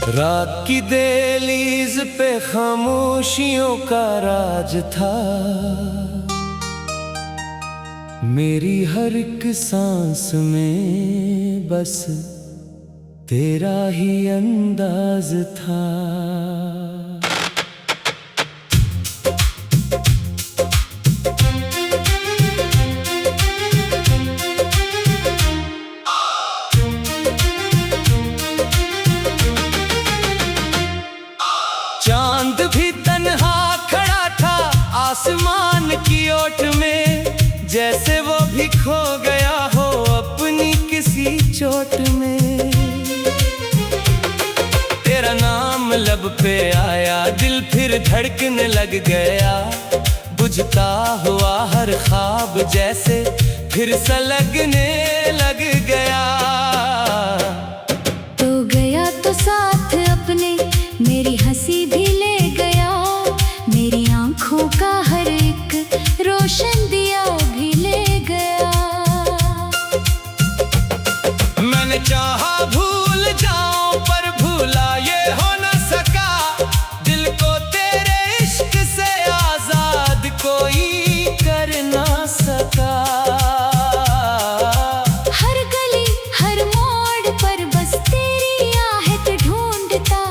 रात की दहलीज पे खामोशियों का राज था। मेरी हर एक सांस में बस तेरा ही अंदाज था। चांद भी तन्हा खड़ा था आसमान की ओट में, जैसे वो भी खो गया हो अपनी किसी चोट में। तेरा नाम लब पे आया, दिल फिर धड़कने लग गया। बुझता हुआ हर ख्वाब जैसे फिर सलगने लग गया। तो गया तो साथ अपने मेरी हंसी भी ले गया, मेरी आंखों का हर एक रोशन दिया भी ले गया। मैंने चाहा भूल जाऊं पर भूला ये हो न सका। दिल को तेरे इश्क से आजाद कोई कर ना सका। हर गली हर मोड़ पर बस तेरी आहट ढूंढता,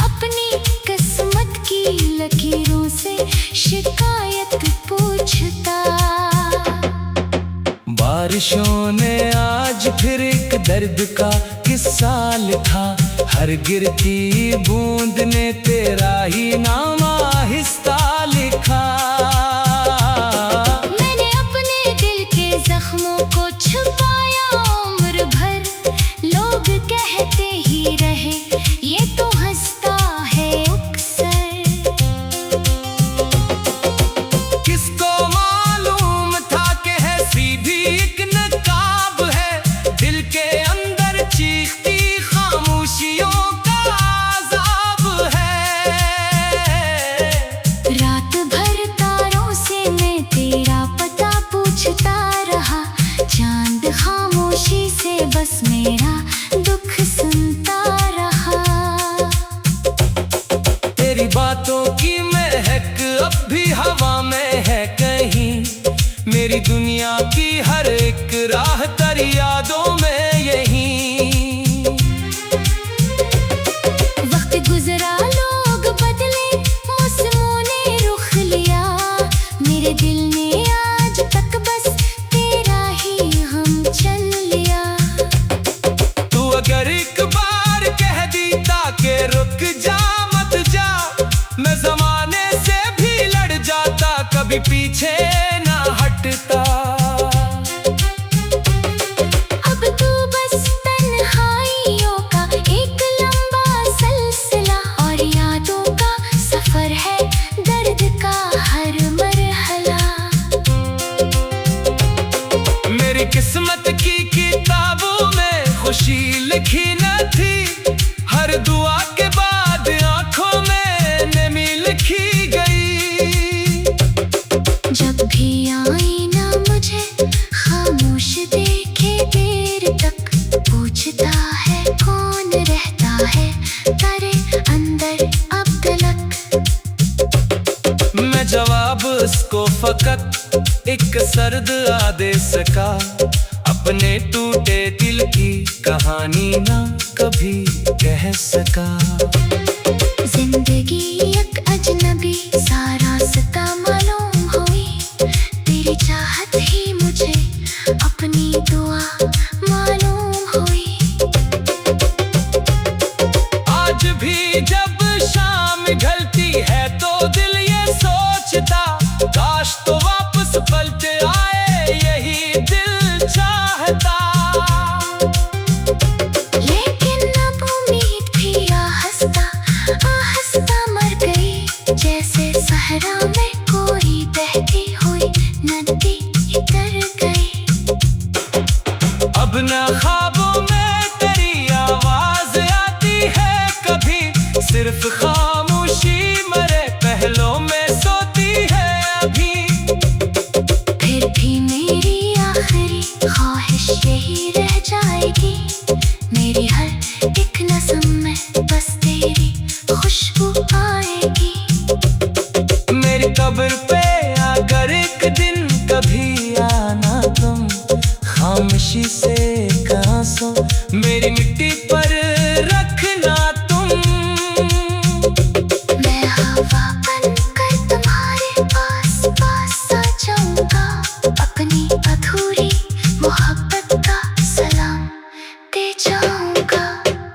अपनी किस्मत की लकीरों से शिकायत पूछता। बारिशों ने आज फिर एक दर्द का किस्सा लिखा। हर गिरती बूंद ने तेरा ही नाम आहिस्ता लिखा। मैंने अपने दिल के जख्मों को छुपाया उम्र भर, लोग कहते ही रहे ये तो हंसता है अक्सर। किसको मालूम था कि है सीधी एक नकाब है, दिल के अंदर चीखती खामोशियों का अज़ाब है। रात भर तारों से मैं तेरा पता पूछता रहा, चांद खामोशी से बस मेरा दुख सुनता रहा। तेरी बातों की महक अब भी हवा में है कहीं, मेरी दुनिया की हर एक राह तेरी यादों में यहीं। वक्त गुजरा लोग बदले मौसमों ने रुख लिया, मेरे दिल ने आज तक बस तेरा ही हम चल लिया। तू अगर एक बार कह देता कि रुक जा मत जा, मैं जमाने से भी लड़ जाता, कभी पीछे ना हटता। अब तू बस तन्हाइयों का एक लंबा सिलसिला और यादों का सफर है, दर्द का हर मरहला। मेरी किस्मत की किताबों में खुशी लिखी न थी, हर दुआ के बाद आंखों में नमी लिखी गई। जब भी आईना मुझे खामोश देखे देर तक, पूछता है कौन रहता है तेरे अंदर अब तलक। मैं जवाब उसको फकत एक सर्द आ दे सका, अपने टूटे दिल की कहानी ना कभी कह सका। जिंदगी एक अजनबी सा रास्ता मालूम हुई, तेरी चाहत ही मुझे अपनी दुआ मालूम हुई। आज भी जब शाम ढलती है तो दिल ये सोचता, काश तो वापस पलटे आए यही दिल चाहता। लेकिन अब उम्मीद भी आहिस्ता मर गई, जैसे सहरा में कोई बहती हुई नदी तर गई। अब न ख्वाबों में तेरी आवाज आती है कभी, सिर्फ खामोशी मरे पहलों में सोती है अभी। फिर भी मेरी आखिरी ख्वाहिश यही रह जाएगी, मेरी हर एक नज़्म में बस तेरी खामोशी से एक आंसू मेरी मिट्टी पर रखना तुम। मैं हवा बनकर तुम्हारे पास पास आ जाऊंगा, अपनी अधूरी मोहब्बत का सलाम दे जाऊंगा।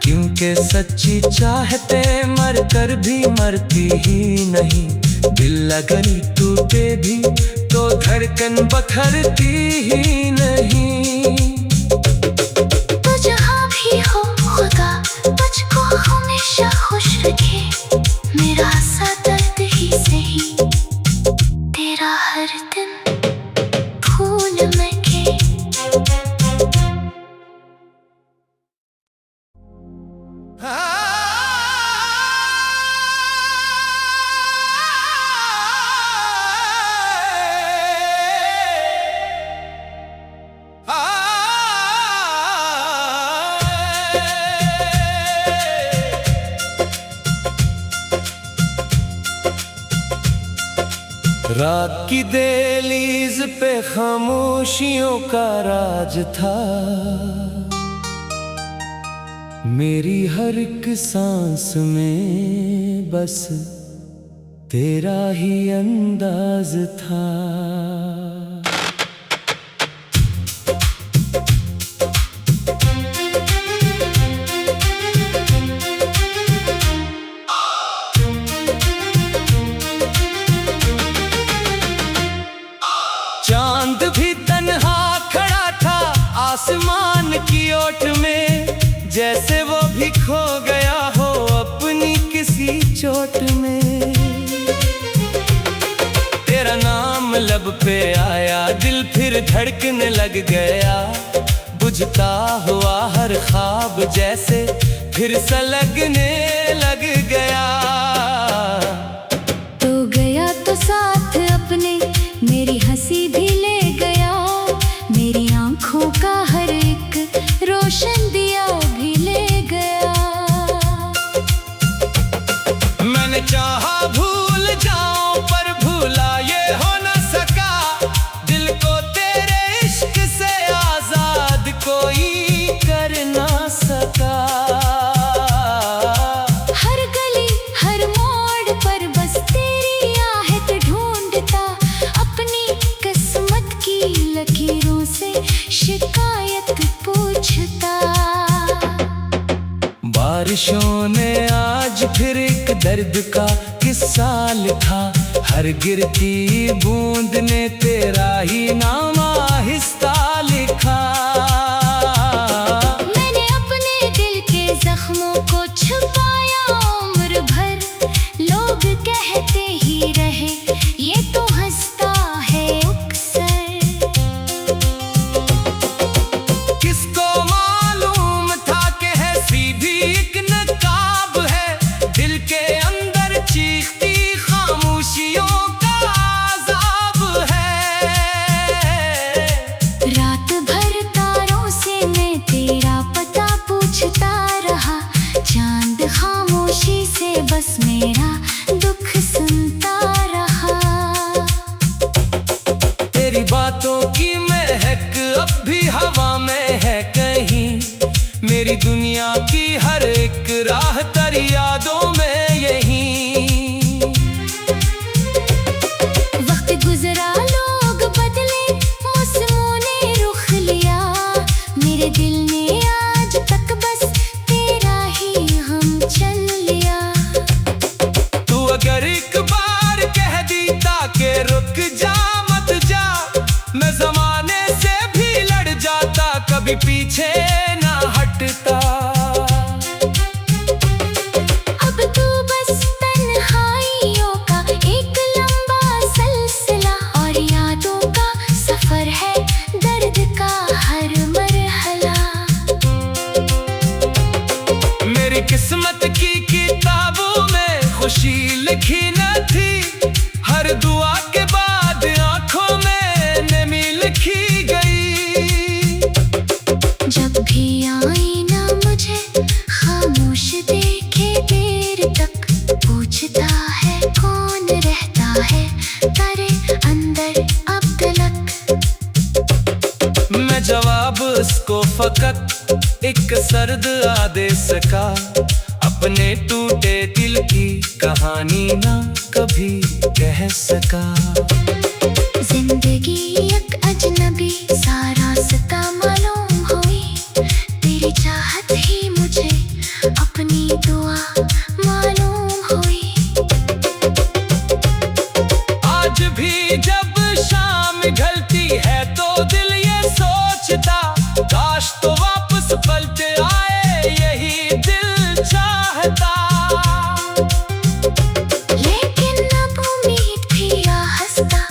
क्योंकि सच्ची चाहते मर कर भी मरती ही नहीं, दिल अगर टूटे भी तो धड़कन बखरती ही नहीं। तो जहाँ भी हो खुदा तुझको हमेशा खुश रखे, मेरा सा दर्द ही सही तेरा हर दिन फूल महके। रात की दहलीज पे खामोशियों का राज था, मेरी हर एक सांस में बस तेरा ही अंदाज था। चांद भी तन्हा खड़ा था आसमान की ओट में, जैसे वो भी खो गया हो अपनी किसी चोट में। तेरा नाम लब पे आया दिल फिर धड़कने लग गया, बुझता हुआ हर ख्वाब जैसे फिर सलगने लग गया। तो गया तो साथ अपने मेरी हंसी भी ले गया, मेरी आंखों का हर एक रोशन दिया भी ले गया। मैंने चाहा भूल जाऊं पर भूला ये हो न सका, दिल को तेरे इश्क से आजाद कोई कर ना सका। हर गली हर मोड़ पर बस तेरी आहट ढूंढता, अपनी किस्मत की लकीरों से शिकायत पूछता। बारिशों ने आज फिर एक दर्द का किस्सा लिखा, हर गिरती बूंद ने तेरा ही नाम आहिस्ता लिखा। मैंने अपने दिल के जख्मों को छुपाया उम्र भर, लोग कहते ही रहे ये तो हंसता है अक्सर। किसको मालूम था कि है सीधी एक नकाब है, दिल के अंदर चीखती खामोशियों का अज़ाब है। रात भर तारों से मैं तेरा पता पूछता रहा, चांद खामोशी से बस मेरा दुख सुनता रहा। तेरी बातों की महक अब भी हवा में है कहीं, मेरी दुनिया की हर एक राह तेरी यादों में यहीं। वक्त गुजरा लोग बदले मौसमों ने रुख लिया, मेरे दिल ने आज तक बस तेरा ही हम चल लिया। तू अगर एक बार कह देता कि रुक जा मत जा, मैं जमाने से भी लड़ जाता, कभी पीछे ना हटता। अब तू बस तन्हाइयों का एक लंबा सिलसिला, और यादों का सफर है दर्द का हर मरहला। मेरी किस्मत की किताबों में खुशी लिखी न थी, हर दुआ के बाद आंखों में नमी लिखी गई। जब भी अब उसको फकत एक सर्द आदे सका, अपने टूटे दिल की कहानी ना कभी कह सका। जिंदगी एक अजनबी सा रास्ता मालूम हुई, तेरी चाहत ही मुझे अपनी दुआ मालूम हुई। आज भी जब शाम ढलती है तो दिल ये सोचता, काश तो वापस पलट आए यही दिल चाहता। लेकिन अब उम्मीद भी आहिस्ता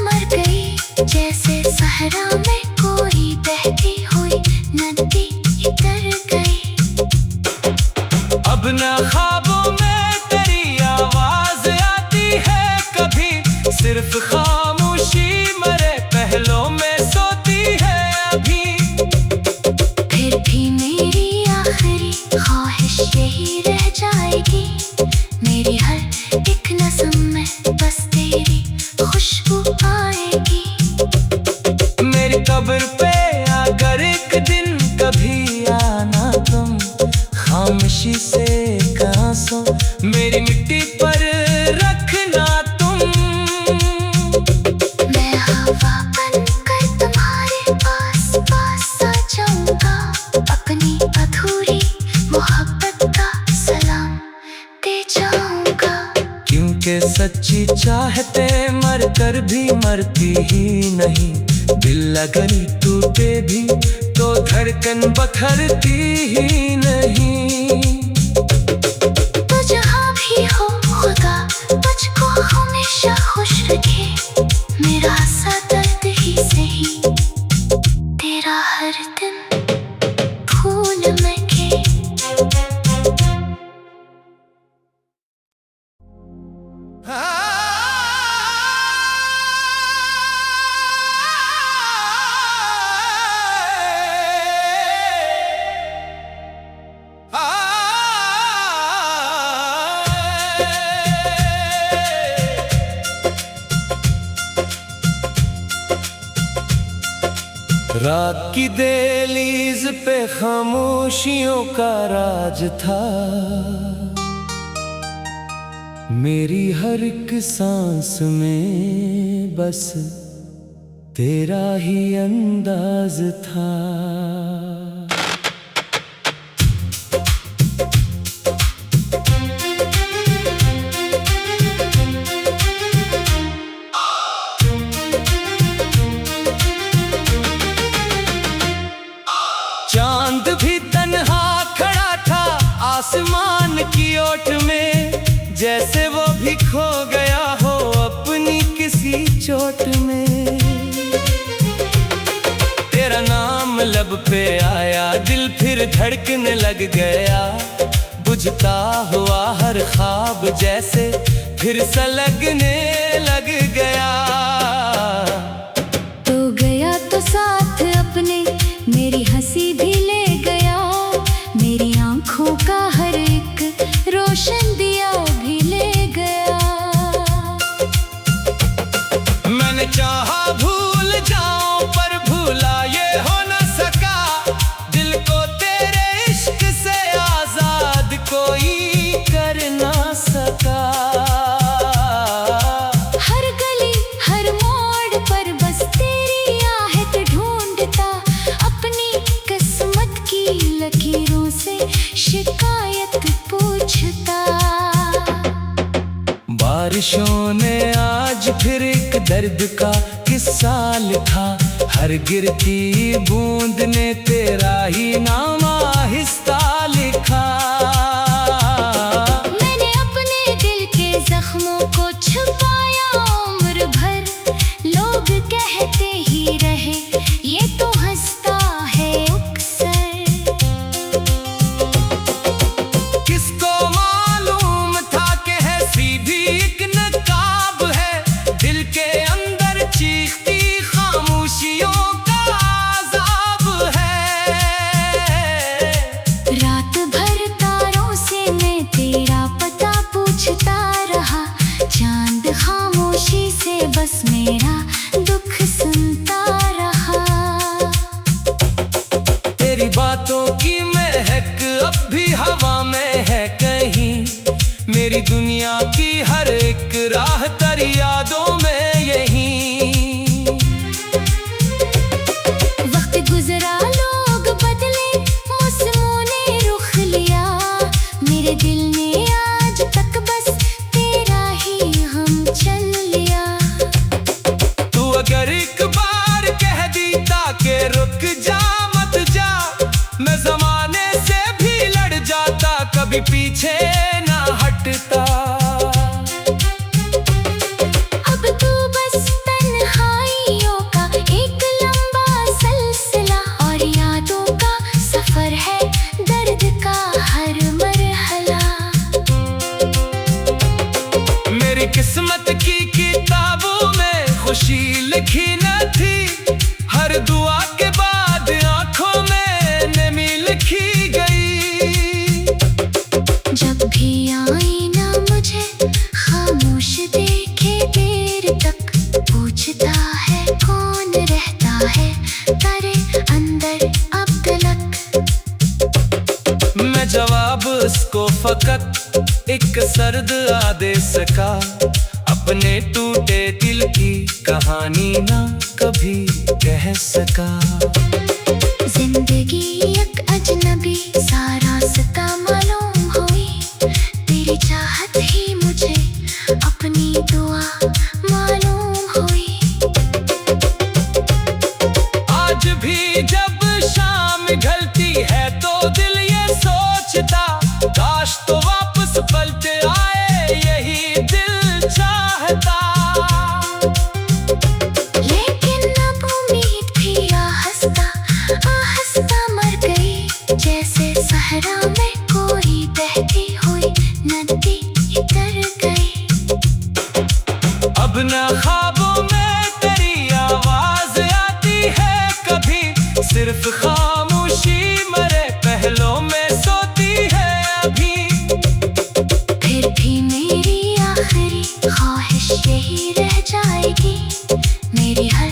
मर गई, जैसे सहरा में कोई बहती हुई नदी उतर गई। अब न ख्वाबों में तेरी आवाज आती है कभी, सिर्फ खामोशी मरे पहलों में सोती है अभी। फिर भी मेरी आखिरी ख्वाहिश यही रह जाएगी, मेरी हर एक नज़म में बस तेरी खुशबू आएगी। मेरी कब्र पे अगर एक दिन कभी आना तुम, खामोशी से आंसू मेरी मिट्टी पर रखना तुम। मैं हवा बनकर तुम्हारे पास आ जाऊंगा, अपनी अधूरी मोहब्बत का सलाम दे जाऊंगा। क्योंकि सच्ची चाहते मर कर भी मरती ही नहीं, दिल अगर टूटे भी तो धड़कन बखरती ही नहीं। तो जहाँ भी हो खुदा तुझको हमेशा खुश रखे, मेरा सा दर्द ही सही तेरा हर दिन फूल महके। रात की दहलीज पे खामोशियों का राज था, मेरी हर एक सांस में बस तेरा ही अंदाज था। चांद भी तन्हा खड़ा था आसमान की ओट में, जैसे वो भी खो गया हो अपनी किसी चोट में। तेरा नाम लब पे आया दिल फिर धड़कने लग गया, बुझता हुआ हर ख्वाब जैसे फिर सलगने लग गया। तो गया तो साथ अपने मेरी हंसी भी ले गया, मेरी आंखों का हर एक रोशन दिया भी ले गया। मैंने चाहा भूल जाऊं पर भूला ये हो न सका, दिल को तेरे इश्क से आजाद कोई कर ना सका। हर गली हर मोड़ पर बस तेरी आहट ढूंढता, अपनी किस्मत की लकीरों से शिकायत पूछता। बारिशों ने आज फिर एक दर्द का किस्सा लिखा, हर गिरती बूंद ने तेरा ही नाम आहिस्ता लिखा। मैंने अपने दिल के जख्मों को छुपाया उम्र भर, लोग कहते ही रहे ये तो हंसता है अक्सर। किसको मालूम था कि ऐसी भी एक नकाब है, दिल के अंदर चीखती खामोशियों का अज़ाब है। रात भर तारों से मैं तेरा पता पूछता रहा, चांद खामोशी से बस मेरा दुख सुनता रहा। दुआ के बाद आंखों में नमी लिखी गई। जब भी आई ना मुझे खामोश देखे देर तक, पूछता है कौन रहता है तेरे अंदर अब तलक। मैं जवाब उसको फकत एक सर्द आदेश का, अपने टूटे दिल की कहानी ना कभी कह सका। जिंदगी एक अजनबी सा रास्ता मालूम हुई, तेरी चाहत ही मुझे अपनी दुआ मालूम हुई। आज भी जब शाम ढलती है तो दिल ये सोचता, काश तो वापस पलट आए यही दिल चाहता। लेकिन अब उम्मीद भी आहिस्ता मर गई, जैसे सहरा में कोई बहती हुई नदी इतर गई। अब न ख्वाबों में तेरी आवाज आती है कभी, सिर्फ खामोशी मरे पहलों में सोती है अभी। फिर भी मेरी आखिरी ख्वाहिश यही रह जाएगी, मेरी हर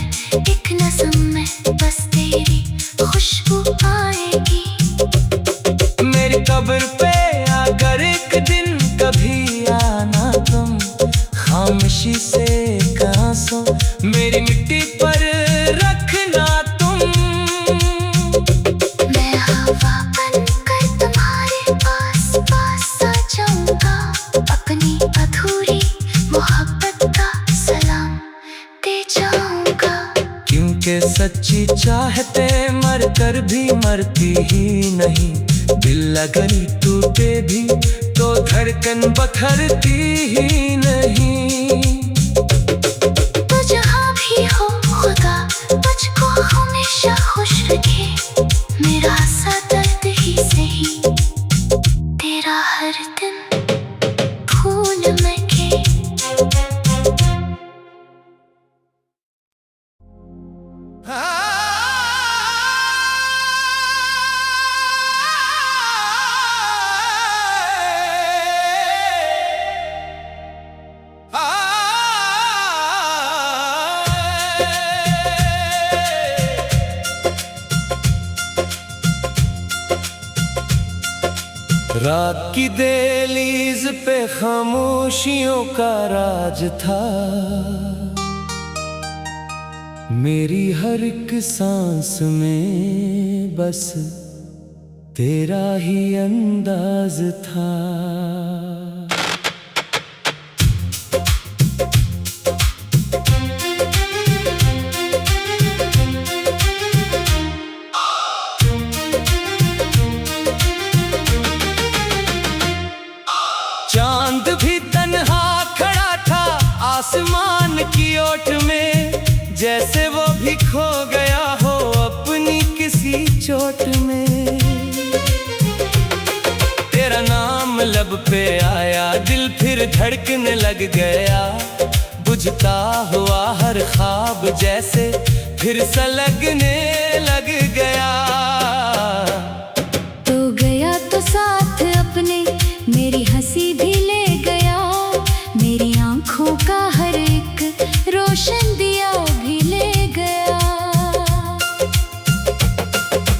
एक नस्म में बस तेरी खुशबू आएगी। मेरी कब्र पे अगर एक दिन कभी आना तुम, खामोशी से कहाँ सो मेरी मिट्टी पर रखना तुम। मैं हवा बनकर तुम्हारे पास आ जाऊंगा, अपनी अधूरी मोहब्बत का सलाम दे जाऊंगा। क्योंकि सच्ची चाहते मर कर भी मरती ही नहीं, दिल अगर टूटे भी तो धड़कन बथरती ही नहीं। तो जहाँ भी हो खुदा मुझको हमेशा खुश रखे, मेरा सा दर्द ही सही तेरा हर दिन फूल महके। रात की दहलीज पे खामोशियों का राज था, मेरी हर एक सांस में बस तेरा ही अंदाज था। चांद भी तन्हा खड़ा था आसमान की ओट में, जैसे वो भी खो गया हो अपनी किसी चोट में। तेरा नाम लब पे आया दिल फिर धड़कने लग गया, बुझता हुआ हर ख्वाब जैसे फिर सलगने लग गया। तो गया तो साथ अपने मेरी हंसी भी ले गया, मेरी आंखों का हर एक रोशन दिया भी ले गया।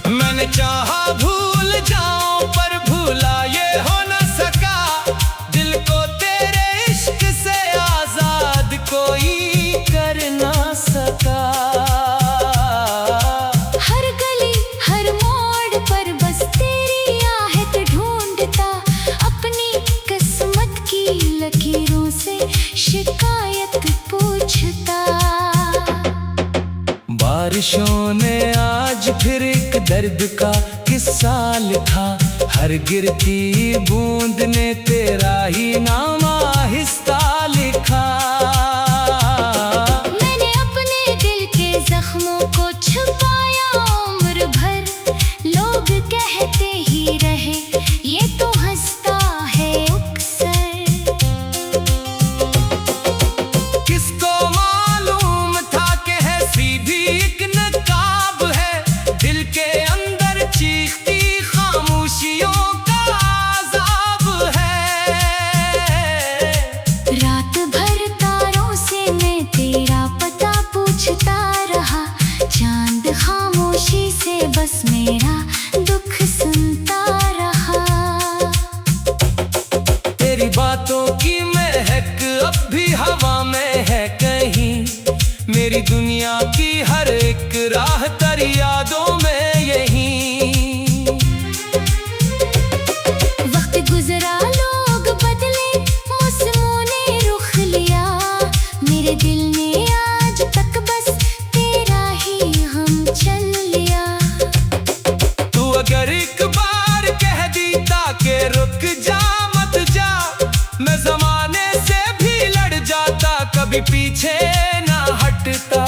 मैंने चाहा भूल जाऊं पर भूला ये हो न सका, दिल को तेरे इश्क से आजाद कोई कर ना सका। हर गली हर मोड़ पर बस तेरी आहट ढूंढता, अपनी किस्मत की लकीरों से शिकायत पूछता। बारिशों ने आज फिर एक दर्द का किस्सा लिखा, हर गिरती बूंद ने तेरा ही नाम आहिस्ता लिखा। मैंने अपने दिल के जख्मों को छुपाया उम्र भर, लोग कहते ही रहे ये तो हंसता है अक्सर। किसको मालूम था कि है सीधी एक नकार, बस मेरा दुख सुनता रहा। तेरी बातों की महक अब भी हवा में है कहीं, मेरी दुनिया की हर एक राह तेरी यादों में यहीं। वक्त गुजरा लोग बदले मौसमों ने रुख लिया, मेरे दिल ने आज तक बस तेरा ही हम चल लिया। तू अगर एक बार कह देता कि रुक जा मत जा, मैं जमाने से भी लड़ जाता, कभी पीछे ना हटता।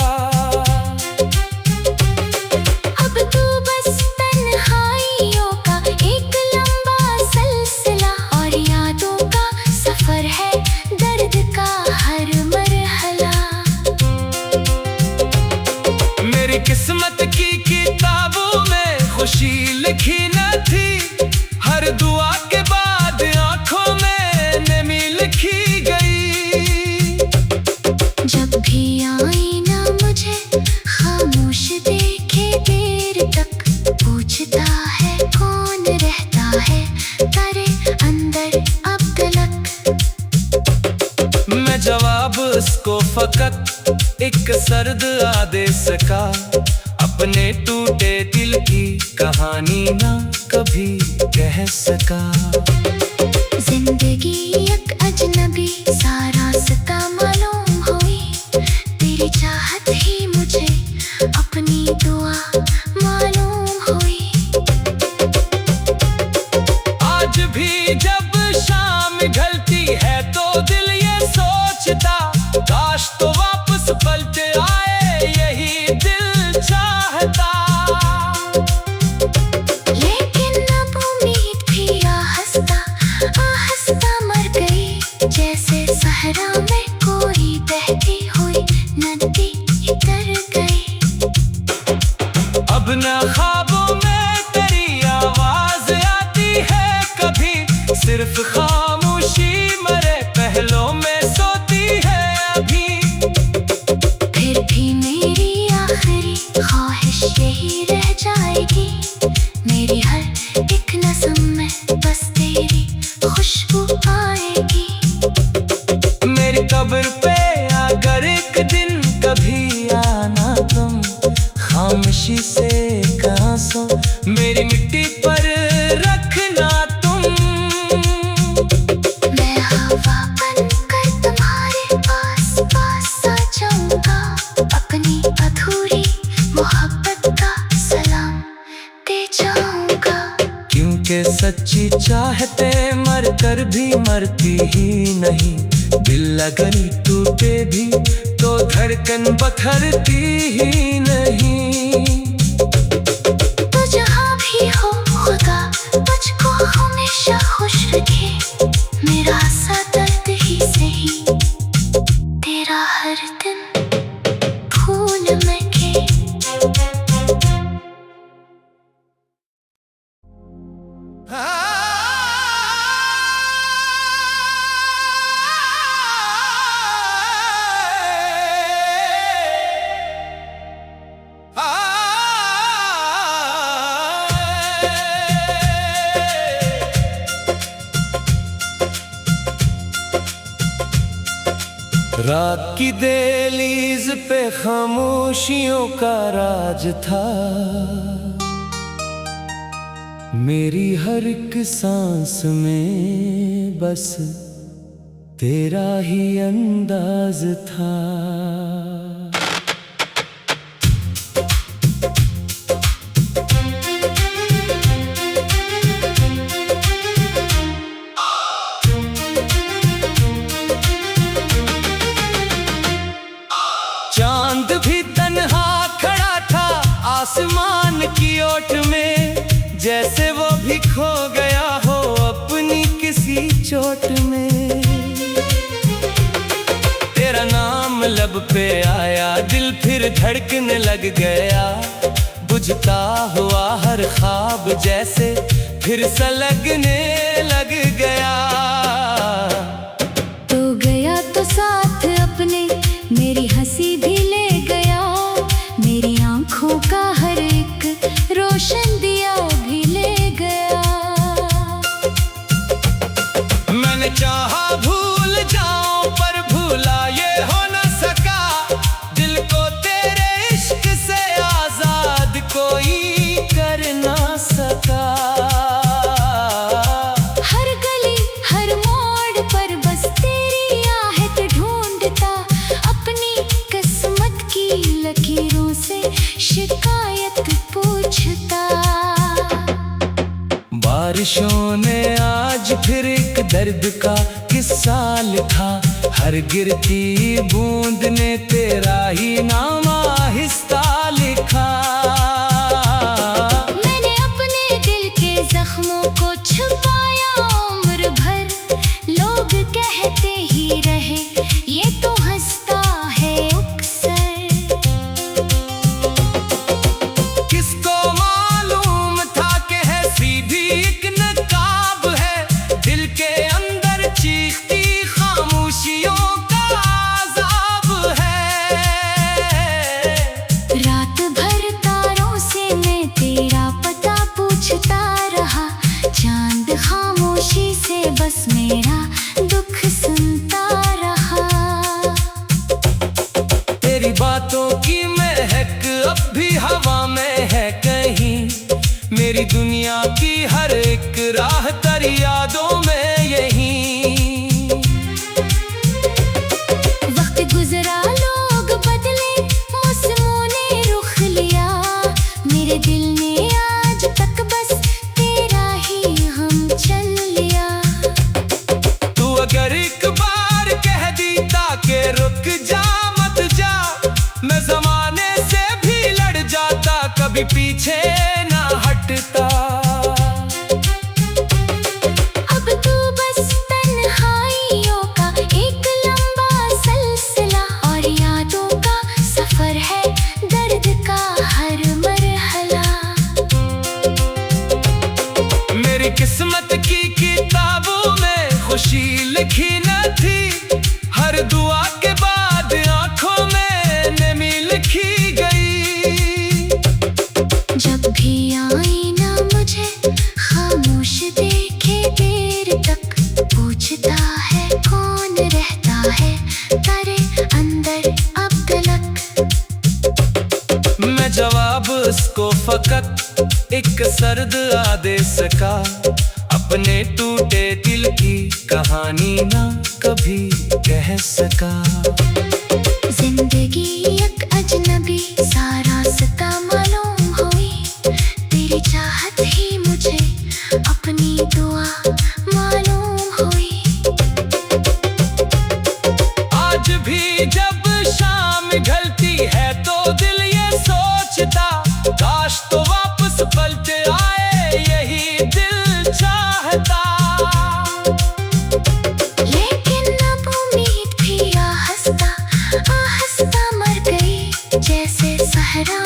अब तू बस तन्हाइयों का एक लंबा सिलसिला, और यादों का सफर है दर्द का हर मरहला। मेरी किस्मत की किताबों में खुशी लिखी न थी, हर दुआ के बाद आंखों में नमी लिखी गई। जब भी आईना मुझे खामोश देखे देर तक, पूछता है कौन रहता है तेरे अंदर अब तलक। मैं जवाब उसको फकत एक सर्द आदेश का, अपने टूटे दिल की कहानी ना कभी कह सका। जिंदगी एक अजनबी सा रास्ता मालूम हुई, तेरी चाहत ही मुझे अपनी दुआ मालूम हुई। आज भी जब शाम ढलती है तो दिल ये सोचता, काश तो वापस पलटे आए यही दिल चाहता। लेकिन अब उम्मीद भी आहिस्ता मर गई, जैसे सहरा में कोई बहती हुई नदी इतर गई। अब न ख्वाबों में तेरी आवाज आती है कभी, सिर्फ खामोशी मरे पहलों में सोती है अभी। फिर भी मेरी आखिरी ख्वाहिश यही रह जाएगी, मेरी हर एक नस्म में बस तेरी खुशबू आएगी। मेरी कब्र पे अगर एक दिन कभी आना तुम, खामोशी से कहाँ सो मेरी मिट्टी पर रखना तुम। मैं हवा बनकर तुम्हारे पास आ जाऊंगा, अपनी अधूरी मोहब्बत का सलाम दे जाऊंगा। क्योंकि सच्ची चाहते मर कर भी मरती ही नहीं, दिल अगर टूटे भी तो धड़कन बखरती ही नहीं। तो जहाँ भी हो खुदा मुझको हमेशा खुश रखे, मेरा सा दर्द ही सही तेरा हर दिन फूल महके। रात की दहलीज पे खामोशियों का राज था, मेरी हर एक सांस में बस तेरा ही अंदाज था। चांद भी तन्हा खड़ा था आसमान की ओट में, जैसे वो भी खो गया हो अपनी किसी चोट में। तेरा नाम लब पे आया, दिल फिर धड़कने लग गया, बुझता हुआ हर ख्वाब जैसे फिर सलगने लग गया। तो गया तो साथ अपने मेरी हंसी भी ले गया, मेरी आंखों का हर एक रो रोशन दिया भी ले गया। मैंने चाहा भूल जाऊं पर भूला ये हो न सका, दिल को तेरे इश्क से आजाद कोई कर ना सका। हर गली हर मोड़ पर बस तेरी आहट ढूंढता, अपनी किस्मत की लकीरों से शिकायत पूछता। बारिशों ने आज फिर एक दर्द का किस्सा लिखा, हर गिरती बूंद ने तेरा ही नाम आहिस्ता लिखा। मैंने अपने दिल के जख्मों को छुपाया उम्र भर, लोग कहते ही रहे ये तो हंसता है अक्सर। किसको मालूम था कि है सीधी एक नकाब है, दिल के अंदर चीखती खामोशियों का अज़ाब है। रात भर तारों से मैं तेरा पता पूछता रहा, चांद खामोशी से बस मेरा दुख सुनता रहा। तेरी बातों की महक अब भी हवा में है कहीं, मेरी दुनिया की हर एक राह तेरी यादों में यहीं। वक्त गुजरा लोग बदले मौसमों ने रुख लिया, मेरे दिल ने आज तक बस तेरा ही हम चल लिया। तू अगर एक बार कह दीता कि रुक जा मत जा, मैं जमाने से भी लड़ जाता, कभी पीछे ना हटता। अब तू बस तन्हाइयों का एक लंबा सिलसिला, और यादों का सफर है दर्द का हर मरहला। मेरी किस्मत की किताबों में खुशी लिखी न थी, हर दुआ के बाद आंखों में नमी लिखी गई। जब भी आईना मुझे खामोश देखे देर तक, पूछता है कौन रहता है तेरे अंदर अब तलक। मैं जवाब उसको फकत एक सर्द आदेश का, अपने टूटे दिल की कहानी ना कभी कह सका। जिंदगी एक अजनबी सा रास्ता मालूम हुई, तेरी चाहत ही मुझे अपनी दुआ मालूम हुई। आज भी जब शाम ढलती है तो दिल ये सोचता, काश तो वापस पलटे आए यही दिल चाहता। लेकिन अब उम्मीद भी आहिस्ता आहिस्ता मर गई, जैसे सहरा